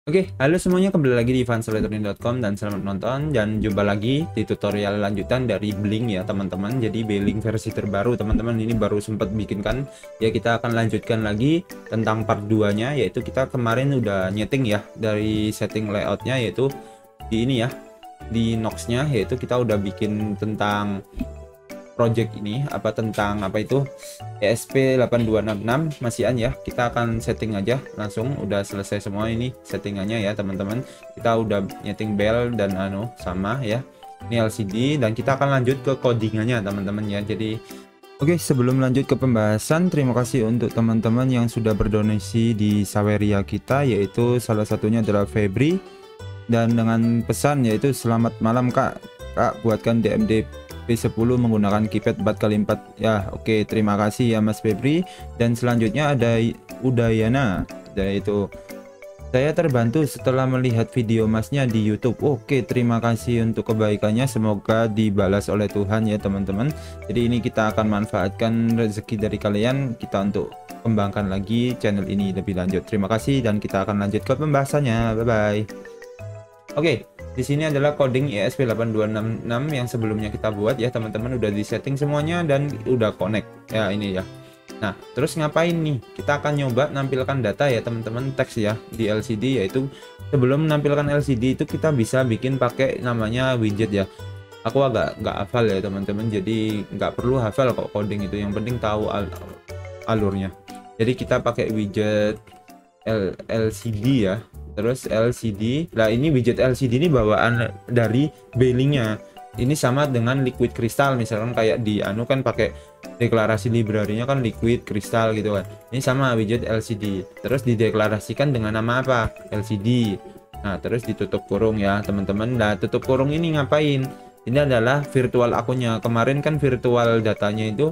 Oke, halo semuanya, kembali lagi di fansoletoring.com dan selamat menonton dan jumpa lagi di tutorial lanjutan dari Blink ya teman-teman. Jadi Blink versi terbaru teman-teman, ini baru sempat bikinkan ya, kita akan lanjutkan lagi tentang part 2 nya, yaitu kita kemarin udah nyeting ya dari setting layoutnya, yaitu di ini ya, di Nox nya, yaitu kita udah bikin tentang project ini, apa tentang apa itu ESP8266 masihan ya. Kita akan setting aja langsung, udah selesai semua ini settingannya ya teman-teman. Kita udah nyeting bell dan sama ya, ini LCD, dan kita akan lanjut ke codingannya teman-teman ya. Jadi oke, sebelum lanjut ke pembahasan, terima kasih untuk teman-teman yang sudah berdonasi di Saweria kita, yaitu salah satunya adalah Febri, dan dengan pesan yaitu selamat malam kak, buatkan DMD P10 menggunakan keypad 4x4 ya. Oke, terima kasih ya Mas Febri. Dan selanjutnya ada Udayana, yaitu saya terbantu setelah melihat video masnya di YouTube. Oke, terima kasih untuk kebaikannya, semoga dibalas oleh Tuhan ya teman-teman. Jadi ini kita akan manfaatkan rezeki dari kalian kita untuk kembangkan lagi channel ini lebih lanjut. Terima kasih, dan kita akan lanjut ke pembahasannya. Bye bye. Oke, di sini adalah coding ESP8266 yang sebelumnya kita buat ya teman-teman, udah di setting semuanya dan udah connect ya ini ya. Nah, terus ngapain nih? Kita akan nyoba nampilkan data ya teman-teman, teks ya di LCD, yaitu sebelum menampilkan LCD itu kita bisa bikin pakai namanya widget ya. Aku agak nggak hafal ya teman-teman, jadi nggak perlu hafal kok coding itu, yang penting tahu alurnya. Jadi kita pakai widget LCD ya, terus LCD. Nah, ini widget LCD ini bawaan dari Blink-nya. Ini sama dengan liquid crystal, misalkan kayak di kan pakai deklarasi library-nya kan liquid crystal gitu kan. Ini sama widget LCD, terus dideklarasikan dengan nama apa? LCD. Nah, terus ditutup kurung ya teman-teman. Nah, tutup kurung ini ngapain? Ini adalah virtual akunnya. Kemarin kan virtual datanya itu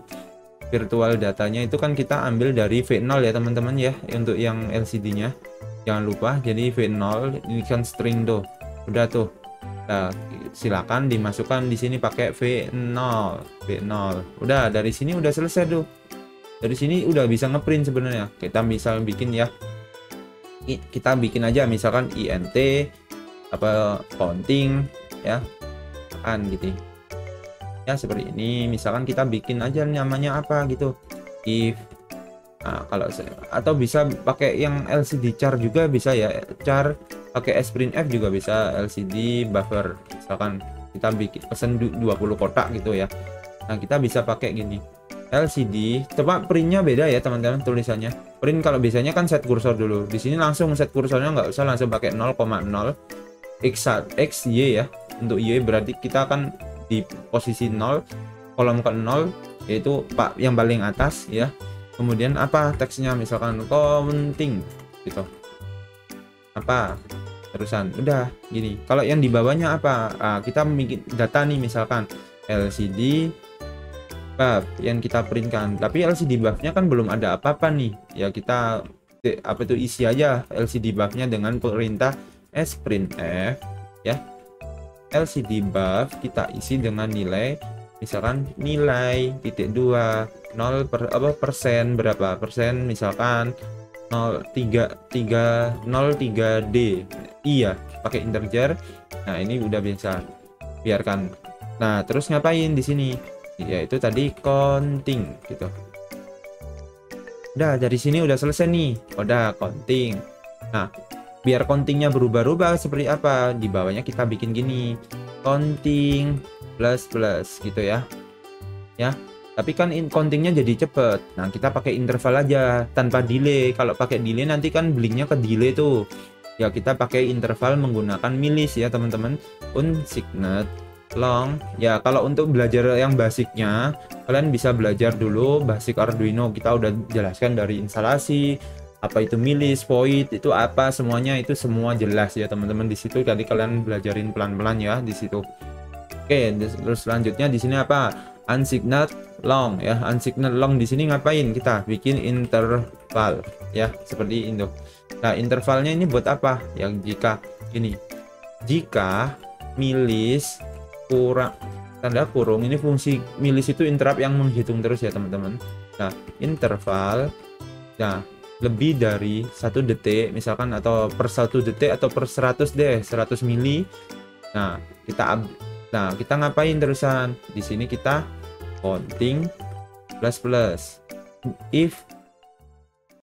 kan kita ambil dari V0 ya teman-teman ya, untuk yang LCD-nya. Jangan lupa, jadi V0 ini kan string tuh. Udah tuh. Nah, silakan dimasukkan di sini pakai V0. Udah, dari sini udah selesai tuh. Dari sini udah bisa ngeprint sebenarnya. Kita misal bikin ya. Kita bikin aja misalkan int apa counting ya. Kan gitu. Ya seperti ini, misalkan kita bikin aja namanya apa gitu, if. Nah, kalau saya, atau bisa pakai yang LCD char juga bisa ya, char pakai sprintf juga bisa, LCD buffer misalkan kita bikin pesen 20 kotak gitu ya. Nah, kita bisa pakai gini LCD, coba printnya beda ya teman-teman, tulisannya print kalau biasanya kan set kursor dulu, di sini langsung set kursornya, nggak usah langsung pakai 0,0 x y ya. Untuk y berarti kita akan di posisi 0, kolom ke 0, yaitu pak yang paling atas ya. Kemudian apa teksnya, misalkan counting gitu, apa terusan udah gini. Kalau yang di bawahnya apa, kita bikin data nih, misalkan LCD buff yang kita printkan, tapi LCD buffnya kan belum ada apa-apa nih ya, kita apa itu isi aja LCD buffnya dengan perintah sprintf ya. LCD buff kita isi dengan nilai, misalkan nilai titik 2 0 persen, berapa persen, misalkan 03D iya, pakai integer. Nah, ini udah biasa, biarkan. Nah, terus ngapain di sini, yaitu tadi counting gitu. Udah, dari sini udah selesai nih, udah counting. Nah, biar countingnya berubah-ubah seperti apa, di bawahnya kita bikin gini, counting plus gitu ya. Tapi kan countingnya jadi cepet. Nah, kita pakai interval aja tanpa delay. Kalau pakai delay nanti kan Blinknya ke delay tuh ya. Kita pakai interval menggunakan milis ya teman-teman, unsigned long ya. Kalau untuk belajar yang basicnya, kalian bisa belajar dulu basic Arduino, kita udah jelaskan dari instalasi, apa itu milis, void itu apa, semuanya itu semua jelas ya teman-teman di situ. Tadi kalian belajarin pelan-pelan ya di situ. Oke, terus selanjutnya di sini apa, unsigned long ya. Unsigned long di sini ngapain, kita bikin interval ya, seperti itu. Nah, intervalnya ini buat apa, yang jika ini, jika milis kurang tanda kurung, ini fungsi milis itu interrupt yang menghitung terus ya teman-teman. Nah, interval, nah lebih dari 1 detik misalkan, atau per 1 detik atau per 100 deh, 100 mili. Nah, kita ngapain terusan? Di sini kita counting plus. If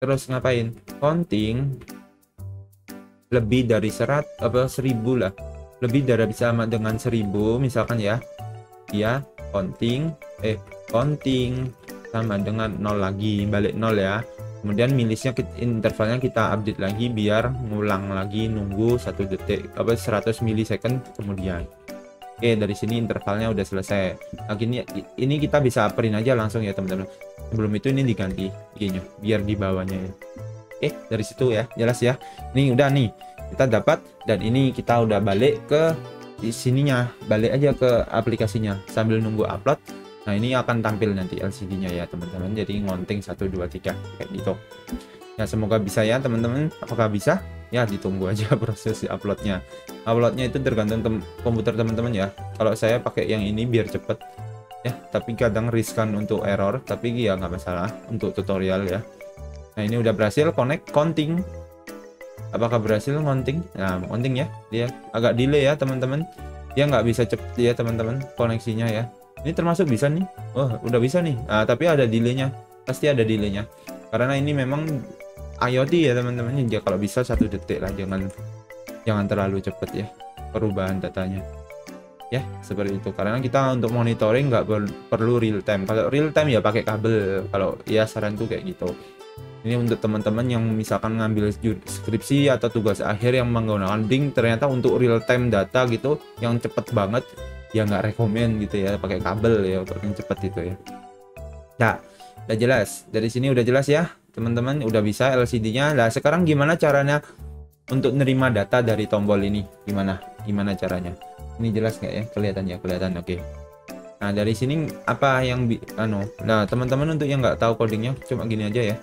terus ngapain? Counting lebih dari 1000 lah. Lebih dari sama dengan 1000 misalkan ya. Dia counting sama dengan 0 lagi, balik 0 ya. Kemudian milisnya intervalnya kita update lagi biar ngulang lagi, nunggu 1 detik 100 milisecond kemudian. Oke, dari sini intervalnya udah selesai. Nah, ini kita bisa upperin aja langsung ya teman-teman. Sebelum itu ini diganti IG-nya biar di bawahnya ya. Oke, dari situ ya, jelas ya. Ini udah nih, kita dapat, dan ini kita udah balik ke di sininya, balik aja ke aplikasinya sambil nunggu upload. Nah, ini akan tampil nanti LCD-nya ya teman-teman. Jadi ngonting 1 2 3 kayak gitu. Ya, semoga bisa ya teman-teman. Apakah bisa? Ya, ditunggu aja proses uploadnya. Uploadnya itu tergantung komputer teman-teman ya. Kalau saya pakai yang ini biar cepet ya, tapi kadang riskan untuk error, tapi ya nggak masalah untuk tutorial ya. Nah, ini udah berhasil connect counting. Apakah berhasil counting? Nah, counting ya, dia agak delay ya teman-teman. Dia nggak bisa cepet ya teman-teman koneksinya ya. Ini termasuk bisa nih. Oh, udah bisa nih. Nah, tapi ada delaynya. Pasti ada delaynya. Karena ini memang IoT ya teman-teman. Ya, kalau bisa 1 detik lah, jangan terlalu cepet ya perubahan datanya. Ya, seperti itu. Karena kita untuk monitoring nggak perlu real time. Kalau real time ya pakai kabel. Kalau ya saranku kayak gitu. Ini untuk teman-teman yang misalkan ngambil skripsi atau tugas akhir yang menggunakan Blink, ternyata untuk real time data gitu yang cepet banget, ya nggak rekomen gitu ya pakai kabel ya untuk yang cepet itu ya. Nah, udah jelas. Dari sini udah jelas ya teman-teman, udah bisa LCD-nya. Nah, sekarang gimana caranya untuk nerima data dari tombol ini? Gimana caranya? Ini jelas nggak ya? Kelihatan. Oke. Nah, dari sini apa yang nah, teman-teman untuk yang nggak tahu codingnya, cuma gini aja ya.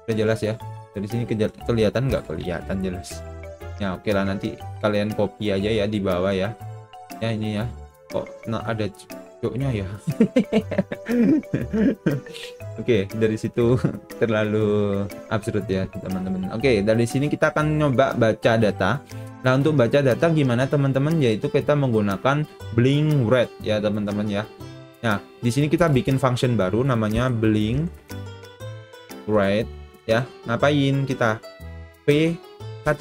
Udah jelas ya. Dari sini kelihatan nggak? Kelihatan jelas. Ya, oke lah, nanti kalian copy aja ya di bawah ya. Ya, ini ya. Kok ada cuknya ya. Oke, dari situ terlalu absurd ya teman-teman. Oke, dari sini kita akan nyoba baca data. Nah, untuk baca data gimana teman-teman? Yaitu kita menggunakan Blink Read ya teman-teman ya. Nah, di sini kita bikin function baru namanya Blink Read ya. Ngapain kita? P1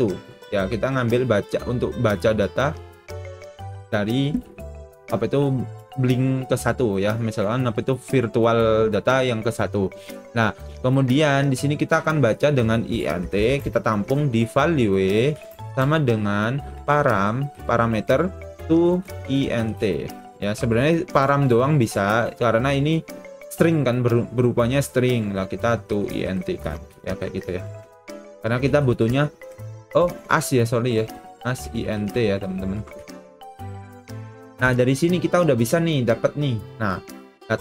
ya, kita ngambil untuk baca data dari apa itu Blink ke 1 ya, misalkan apa itu virtual data yang ke 1. Nah, kemudian di sini kita akan baca dengan int, kita tampung di value sama dengan parameter to int ya. Sebenarnya param doang bisa karena ini string kan, berupanya string lah, kita to int kan ya, kayak gitu ya. Karena kita butuhnya as ya, sorry ya, as int ya teman-teman. Nah, dari sini kita udah bisa nih, dapat nih. Nah,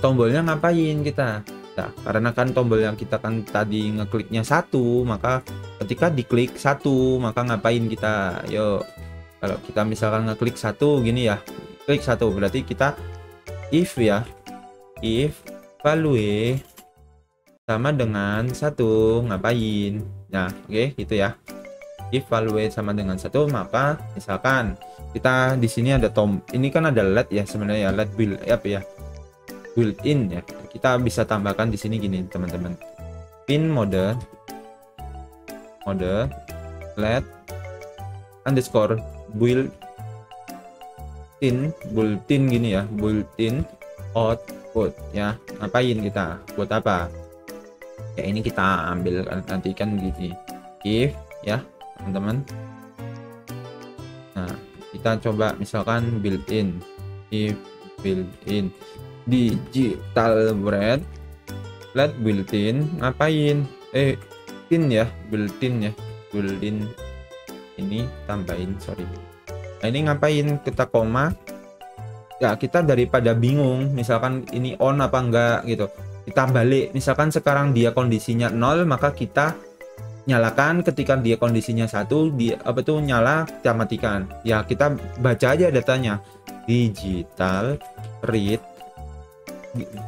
tombolnya ngapain kita? Nah, karena kan tombol yang kita kan tadi ngekliknya 1, maka ketika diklik 1, maka ngapain kita? Yuk, kalau kita misalkan ngeklik 1 gini ya, klik 1 berarti kita if ya, if value sama dengan 1, ngapain? Nah, oke, gitu ya. If value sama dengan 1, maka misalkan kita di sini ada ini kan ada LED ya sebenarnya ya, LED build up ya, built-in ya. Kita bisa tambahkan di sini gini teman-teman, pin mode LED underscore built-in gini ya, built-in output ya. Ngapain kita? Buat apa? Ya, ini kita ambil nanti kan gini, if ya teman-teman. Nah, kita coba misalkan built-in, if built-in digital bread LED built-in, ngapain? Tin ya, built-in ya, built-in ini tambahin, sorry. Nah, ini ngapain? Kita koma ya, kita daripada bingung misalkan ini on apa enggak gitu, kita balik. Misalkan sekarang dia kondisinya 0, maka kita nyalakan. Ketika dia kondisinya 1, dia apa tuh nyala, kita matikan ya. Kita baca aja datanya, digital read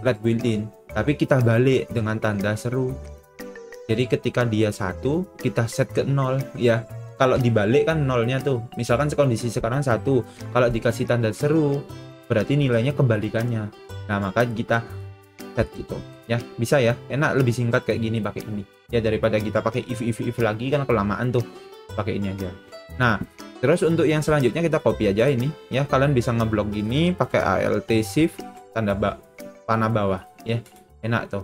LED built-in, tapi kita balik dengan tanda seru Jadi ketika dia 1, kita set ke 0 ya. Kalau dibalik kan nolnya tuh. Misalkan kondisi sekarang 1, kalau dikasih tanda seru berarti nilainya kebalikannya. Nah, maka kita set gitu. Ya, bisa ya. Enak, lebih singkat kayak gini pakai ini. Ya, daripada kita pakai if lagi kan kelamaan tuh. Pakai ini aja. Nah, terus untuk yang selanjutnya kita copy aja ini ya. Kalian bisa ngeblok gini pakai alt shift tanda panah bawah ya. Enak tuh.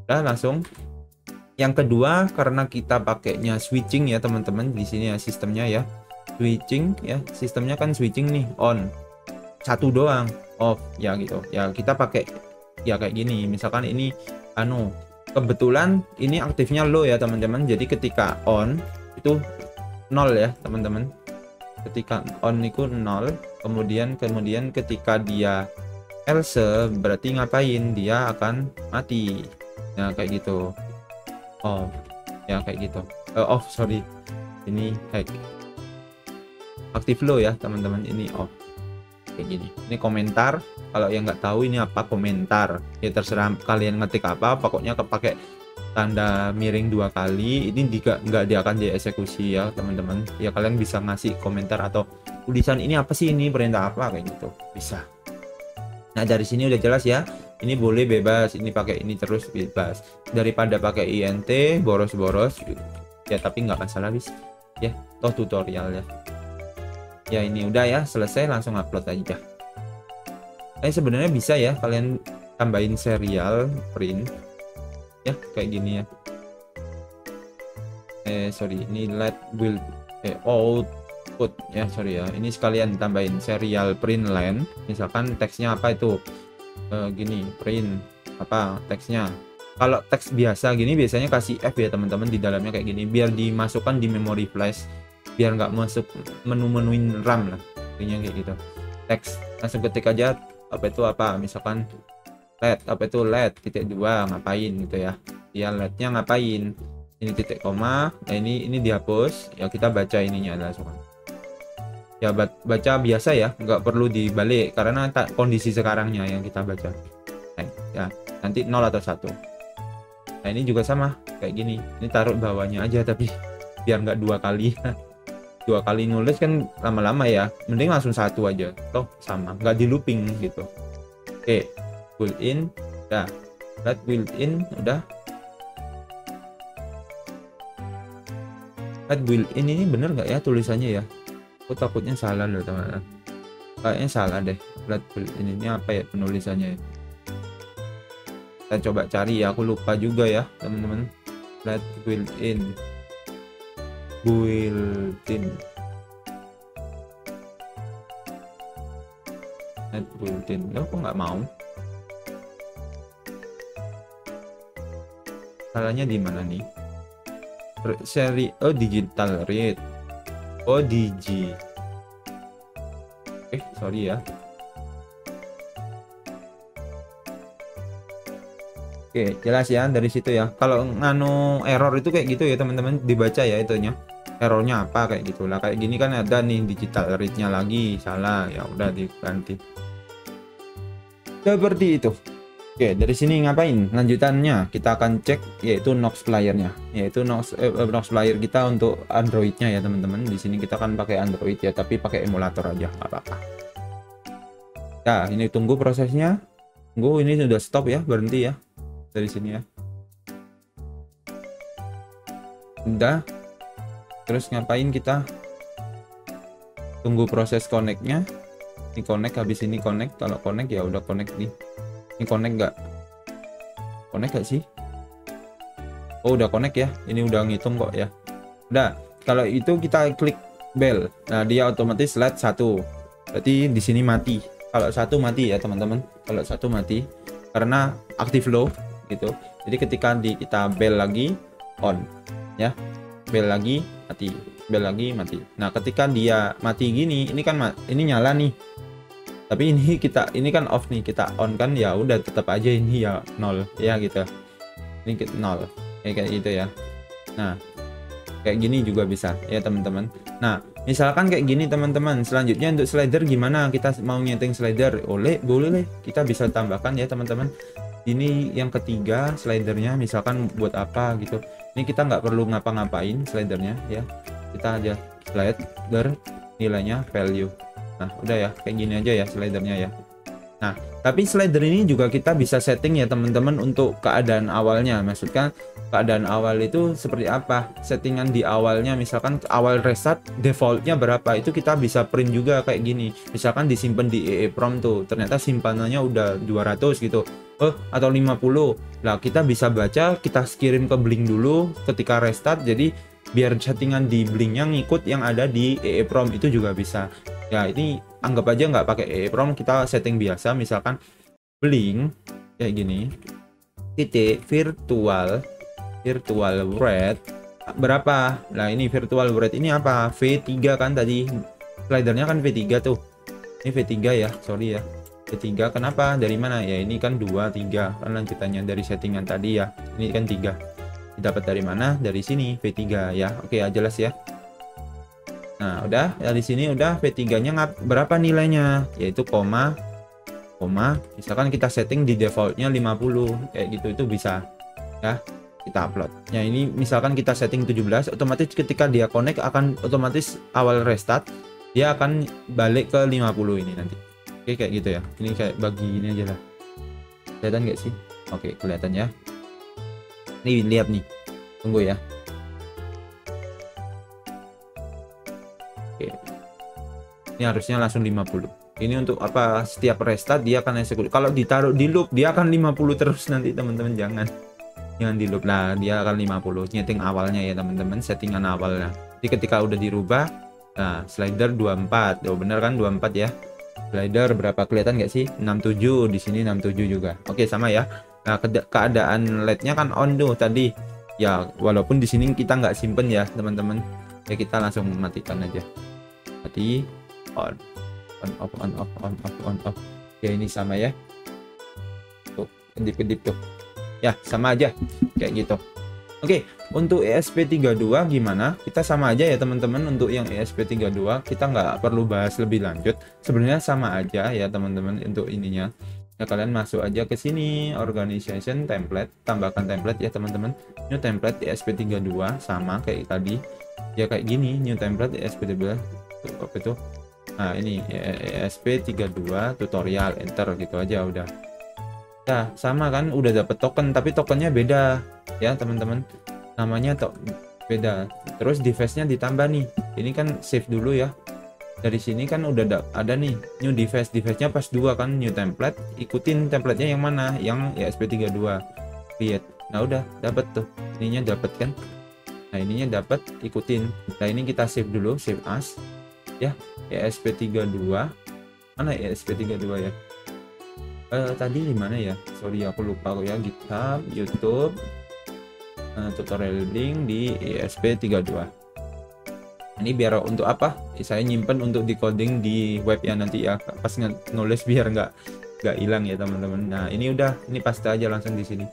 Udah langsung. Yang kedua, karena kita pakainya switching ya teman-teman, di sini ya sistemnya ya. Switching ya, sistemnya kan switching nih, on. 1 doang, off ya gitu. Ya kita pakai ya kayak gini. Misalkan ini kebetulan ini aktifnya low ya teman-teman. Jadi ketika on itu 0 ya teman-teman. Ketika on itu 0, kemudian ketika dia else berarti ngapain? Dia akan mati. Nah, kayak gitu. Off ya kayak gitu. Off, sorry, ini hack aktif low ya teman-teman, ini off kayak gini. Ini komentar, kalau yang nggak tahu ini apa komentar ya terserah kalian ngetik apa, pokoknya pakai tanda miring 2 kali. Ini nggak dia akan dieksekusi ya teman-teman ya. Kalian bisa ngasih komentar atau tulisan ini apa sih, ini perintah apa, kayak gitu bisa. Nah, dari sini udah jelas ya. Ini boleh bebas, ini pakai ini terus bebas. Daripada pakai int boros-boros ya, tapi nggak masalah bis ya, toh tutorial ya. Ya ini udah ya, selesai, langsung upload aja. Sebenarnya bisa ya kalian tambahin serial print ya kayak gini ya. Sorry, ini let build output ya, sorry ya. Ini sekalian tambahin serial print line. Misalkan teksnya apa itu? Gini, print apa teksnya. Kalau teks biasa gini biasanya kasih F ya teman-teman di dalamnya kayak gini, biar dimasukkan di memori flash, biar nggak masuk menu-menuin RAM lah, intinya kayak gitu. Teks langsung ketik aja apa itu apa, misalkan LED, apa itu LED .2 ngapain gitu ya. Ya LED-nya ngapain, ini titik koma. Nah ini dihapus ya, kita baca ininya langsung ya, baca biasa ya, nggak perlu dibalik karena kondisi sekarangnya yang kita baca. Nah, ya nanti 0 atau 1. Nah ini juga sama kayak gini, ini taruh bawahnya aja, tapi biar nggak 2 kali 2 kali nulis kan lama-lama ya, mending langsung 1 aja, toh sama, nggak di looping gitu. Oke, built in udah, let built in udah. Let built in ini bener nggak ya tulisannya ya? Aku takutnya salah loh teman-teman, kayaknya salah deh. Let built in ini apa ya penulisannya ya? Kita coba cari ya, aku lupa juga ya teman-teman. Let built in, let built in, loh kok nggak mau? Salahnya di mana nih? Seri digital read, digi. Sorry ya. Oke, jelas ya dari situ ya. Kalau error itu kayak gitu ya teman-teman, dibaca ya itunya. Errornya apa kayak gitulah. Kayak gini kan ada nih digital read-nya lagi salah, ya udah diganti. Seperti itu. Oke, dari sini ngapain? Lanjutannya kita akan cek yaitu Nox player-nya, yaitu Nox player kita untuk Android-nya ya teman-teman. Di sini kita kan pakai Android ya, tapi pakai emulator aja nggak apa-apa. Nah, ini tunggu prosesnya. Tunggu, ini sudah stop ya, berhenti ya dari sini ya. Udah. Terus ngapain kita? Tunggu proses connect-nya. Ini connect, habis ini connect. Kalau connect ya udah connect nih. Ini connect nggak? Connect nggak sih? Oh udah connect ya. Ini udah ngitung kok ya. Udah. Kalau itu kita klik bell. Nah dia otomatis LED 1. Berarti di sini mati. Kalau 1 mati ya teman-teman. Kalau 1 mati karena aktif low gitu. Jadi ketika kita bell lagi on ya. Bell lagi mati. Bell lagi mati. Nah ketika dia mati gini, ini kan ini nyala nih. Tapi ini kan off nih, kita on kan ya udah tetap aja ini ya 0 ya gitu. Ini 0 kayak gitu ya. Nah kayak gini juga bisa ya teman-teman. Nah misalkan kayak gini teman-teman, selanjutnya untuk slider gimana? Kita mau nyeting slider, boleh kita bisa tambahkan ya teman-teman. Ini yang ketiga slidernya misalkan buat apa gitu. Ini kita nggak perlu ngapa-ngapain slidernya ya, kita aja slider nilainya value. Nah udah ya, kayak gini aja ya slidernya ya. Nah, tapi slider ini juga kita bisa setting ya teman-teman untuk keadaan awalnya. Maksudnya keadaan awal itu seperti apa? Settingan di awalnya, misalkan awal restart defaultnya berapa, itu kita bisa print juga kayak gini. Misalkan disimpan di EEPROM tuh, ternyata simpanannya udah 200 gitu. Atau 50. Nah, kita bisa baca, kita kirim ke Blink dulu ketika restart. Jadi biar settingan di Blinknya ngikut yang ada di EEPROM itu juga bisa. Ya ini anggap aja nggak pakai EEPROM, kita setting biasa, misalkan Blink kayak gini, titik virtual rate berapa. Nah ini virtual rate ini apa, V3 kan, tadi slidernya kan V3 tuh, ini V3 ya, sorry ya, V3. Kenapa, dari mana ya, ini kan 2 3 kan lanjutannya dari settingan tadi ya, ini kan 3 didapat dari mana, dari sini V3 ya. Oke ya, jelas ya. Nah, udah dari sini udah V3-nya berapa nilainya? Yaitu koma. Misalkan kita setting di defaultnya 50 kayak gitu, itu bisa ya. Kita upload. Ya ini misalkan kita setting 17, otomatis ketika dia connect akan otomatis awal restart dia akan balik ke 50 ini nanti. Oke, kayak gitu ya. Ini kayak bagi ini aja lah. Kelihatan nggak sih? Oke, kelihatan ya. Nih lihat nih. Tunggu ya. Oke. Ini harusnya langsung 50. Ini untuk apa? Setiap restart dia akan eksekusi. Kalau ditaruh di loop dia akan 50 terus nanti teman-teman, jangan di loop lah, dia akan 50. Nyeting awalnya ya teman-teman, settingan awalnya. Jadi ketika udah dirubah, nah slider 24. Oh bener kan 24 ya. Slider berapa, kelihatan nggak sih? 67, di sini 67 juga. Oke, sama ya. Nah, keadaan LED-nya kan on tuh tadi. Ya, walaupun di sini kita nggak simpen ya teman-teman. Ya kita langsung matikan aja. Mati, on off. Ya ini sama ya. Tuh, kedip-kedip tuh. Ya, sama aja kayak gitu. Oke, untuk ESP32 gimana? Kita sama aja ya teman-teman. Untuk yang ESP32 kita nggak perlu bahas lebih lanjut. Sebenarnya sama aja ya teman-teman untuk ininya. Ya kalian masuk aja ke sini, organization template, tambahkan template ya teman-teman. New template ESP32 sama kayak tadi. Ya kayak gini, new template ESP32. Apa itu? Nah, ini ESP32 tutorial, enter gitu aja udah. Ya, sama kan, udah dapet token, tapi tokennya beda ya teman-teman, namanya beda. Terus device-nya ditambah nih, ini kan save dulu ya. Dari sini kan udah ada nih new device-nya pas 2 kan, new template, ikutin template-nya yang mana, yang ESP32 create. Nah udah dapet tuh, ininya dapet kan. Nah ininya dapat, ikutin. Nah ini kita save dulu, save as ya. ESP32 mana ESP32 ya, tadi di mana ya, sorry aku lupa kok ya. GitHub, YouTube, tutorial link di ESP32. Ini biar untuk apa, saya nyimpen untuk decoding di web ya nanti ya, pas nulis biar nggak hilang ya teman-teman. Nah ini udah, ini paste aja langsung di sini.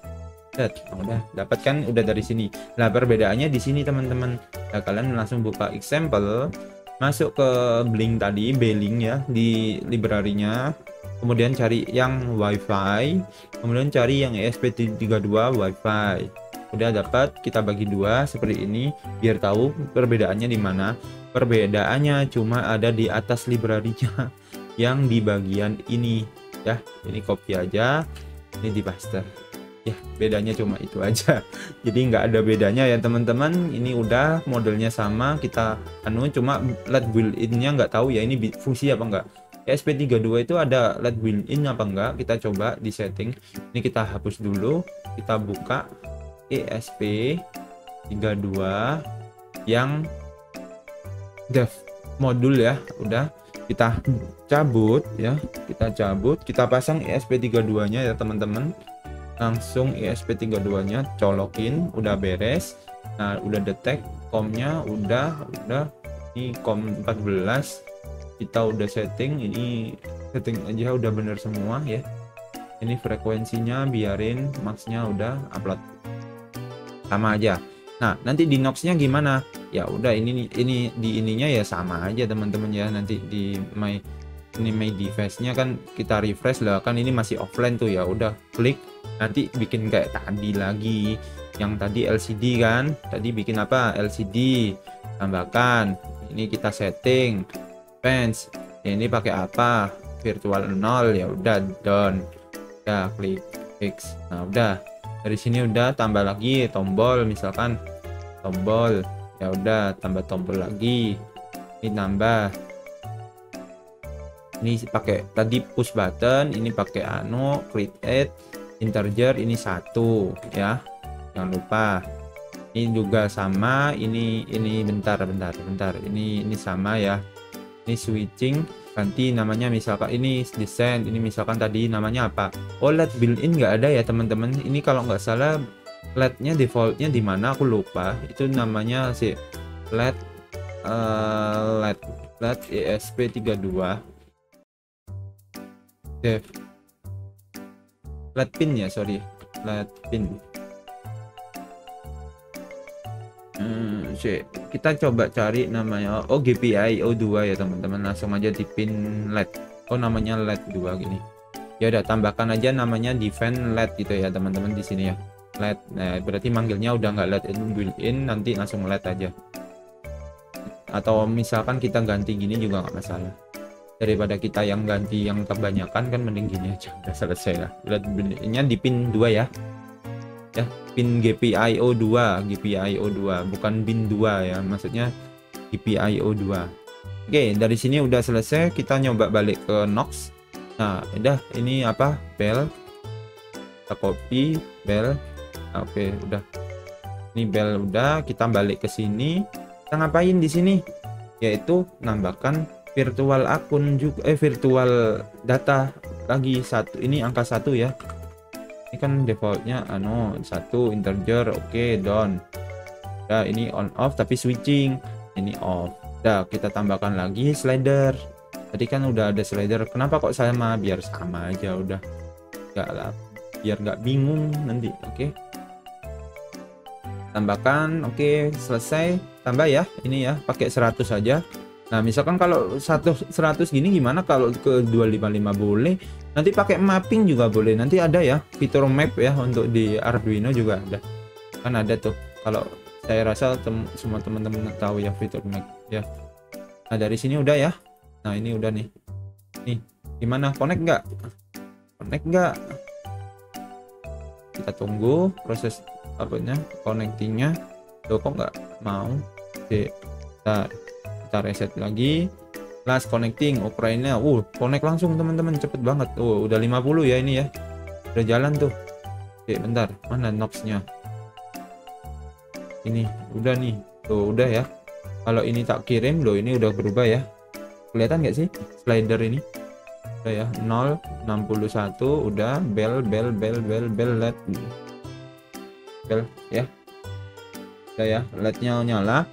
Udah dapat kan, udah dari sini. Nah perbedaannya di sini teman-teman. Nah, kalian langsung buka example, masuk ke Blink tadi, Blink ya, di library-nya, kemudian cari yang WiFi, kemudian cari yang ESP32 WiFi. Udah dapat, kita bagi 2 seperti ini biar tahu perbedaannya di mana. Perbedaannya cuma ada di atas library-nya yang di bagian ini ya. Ini copy aja, ini di paste. Ya bedanya cuma itu aja, jadi nggak ada bedanya ya teman-teman. Ini udah modelnya sama, kita cuma LED built-in-nya nggak tahu ya ini fungsi apa enggak. ESP32 itu ada LED built-in apa enggak, kita coba di setting. Ini kita hapus dulu, kita buka ESP32 yang dev modul ya. Udah kita cabut ya, kita pasang ESP32 nya ya teman-teman. Langsung ESP32 nya colokin, udah beres. Nah udah detect comnya, udah ini com 14 kita udah setting. Ini setting aja udah bener semua ya. Ini frekuensinya biarin, maxnya udah, upload sama aja. Nah nanti di Nox-nya gimana ya, udah ini di ininya ya sama aja teman-teman ya. Nanti di my device nya kan kita refresh lah, kan ini masih offline tuh ya. Udah klik, nanti bikin kayak tadi lagi, yang tadi LCD kan, tadi bikin apa, LCD, tambahkan ini, kita setting fence, ini pakai apa, virtual 0, ya udah done, udah klik fix. Nah udah, dari sini udah tambah lagi tombol, misalkan tombol, ya udah tambah tombol lagi, ini nambah, ini pakai tadi push button, ini pakai create integer, ini 1 ya, jangan lupa. Ini juga sama, ini bentar, ini sama ya, ini switching, ganti namanya, misalkan ini desain, ini misalkan tadi namanya apa, LED built-in nggak ada ya teman-teman. Ini kalau nggak salah LED-nya defaultnya di mana aku lupa, itu namanya si LED LED ESP32 dev LED pin ya, sorry, LED pin. Kita coba cari namanya, oh GPIO2 ya teman-teman, langsung aja di pin LED, oh namanya LED 2 gini ya, udah tambahkan aja namanya defend LED gitu ya teman-teman di sini ya, LED. Nah berarti manggilnya udah nggak LED built-in, nanti langsung LED aja, atau misalkan kita ganti gini juga nggak masalah, daripada kita yang ganti yang kebanyakan kan, mending gini aja, udah selesai lah. LED-nya di pin 2 ya, pin GPIO2 bukan bin 2 ya, maksudnya GPIO2. Oke, dari sini udah selesai, kita nyoba balik ke Knox. Nah udah, ini apa, bell, kita copy bell. Oke udah, ini bell udah, kita balik ke sini. Kita ngapain di sini, yaitu nambahkan virtual akun juga, virtual data lagi satu, ini angka 1 ya. Ini kan defaultnya 1 integer, oke done. Nah ini on off tapi switching, ini off. Nah kita tambahkan lagi slider, tadi kan udah ada slider, kenapa kok sama, biar sama aja udah, enggak lah, biar nggak bingung nanti. Oke, tambahkan, oke selesai. Tambah ya, ini ya pakai 100 saja. Nah misalkan kalau 100 gini gimana, kalau ke 255 boleh, nanti pakai mapping juga boleh, nanti ada ya fitur map ya, untuk di Arduino juga ada kan, ada tuh, kalau saya rasa semua teman-teman tahu ya fitur map ya. Nah dari sini udah ya, nah ini udah nih, gimana, connect nggak, kita tunggu proses apanya, connectingnya tuh, kok nggak mau. Oke, kita reset lagi, last connecting, Ukraina, connect langsung teman-teman, cepet banget. Udah 50 ya ini ya, udah jalan tuh. Oke bentar, mana Knox-nya, ini udah nih tuh, udah ya. Kalau ini tak kirim loh, ini udah berubah ya, kelihatan nggak sih slider ini, udah ya, 061 udah, bell LED bell ya, udah ya, LED-nya nyala.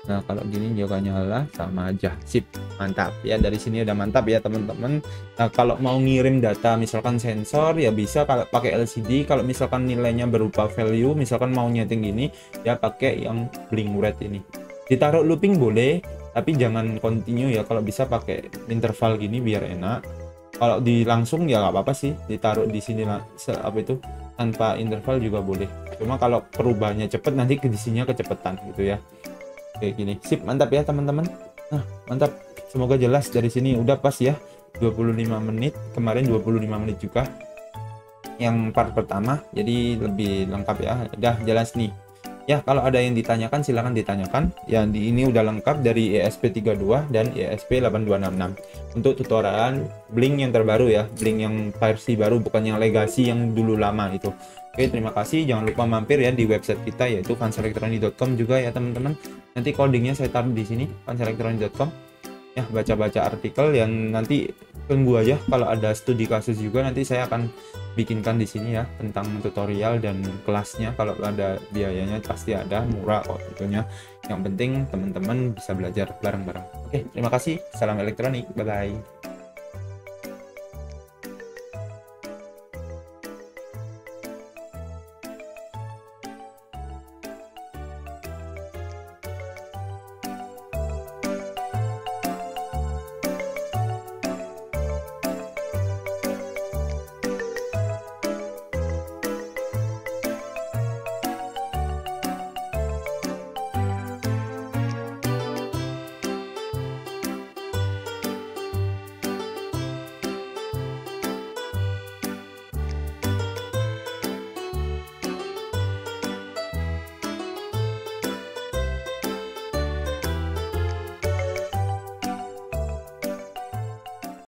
Nah kalau gini juga nyala, sama aja, sip, mantap ya. Dari sini udah mantap ya teman-teman. Nah kalau mau ngirim data misalkan sensor ya bisa kalau pakai LCD, kalau misalkan nilainya berupa value, misalkan mau nyeting gini ya pakai yang blink red ini, ditaruh looping boleh tapi jangan continue ya, kalau bisa pakai interval gini biar enak. Kalau di langsung ya nggak apa-apa sih, ditaruh di sini lah, apa itu, tanpa interval juga boleh, cuma kalau perubahannya cepet nanti kedisinya kecepatan gitu ya. Kayak gini, sip, mantap ya teman-teman. Nah mantap, semoga jelas. Dari sini udah pas ya, 25 menit, kemarin 25 menit juga yang part pertama, jadi lebih lengkap ya, udah jelas nih ya. Kalau ada yang ditanyakan silahkan ditanyakan ya, ini udah lengkap dari ESP32 dan ESP8266 untuk tutorial Blink yang terbaru ya, Blink yang versi baru, bukan yang legacy yang dulu lama itu. Oke, terima kasih. Jangan lupa mampir ya di website kita, yaitu fanselectronic.com juga ya teman-teman. Nanti codingnya saya taruh di sini, fanselectronic.com ya, baca-baca artikel yang nanti tunggu aja. Kalau ada studi kasus juga nanti saya akan bikinkan di sini ya, tentang tutorial dan kelasnya. Kalau ada biayanya pasti ada, murah kok tentunya. Yang penting teman-teman bisa belajar bareng-bareng. Oke, terima kasih. Salam elektronik. Bye bye.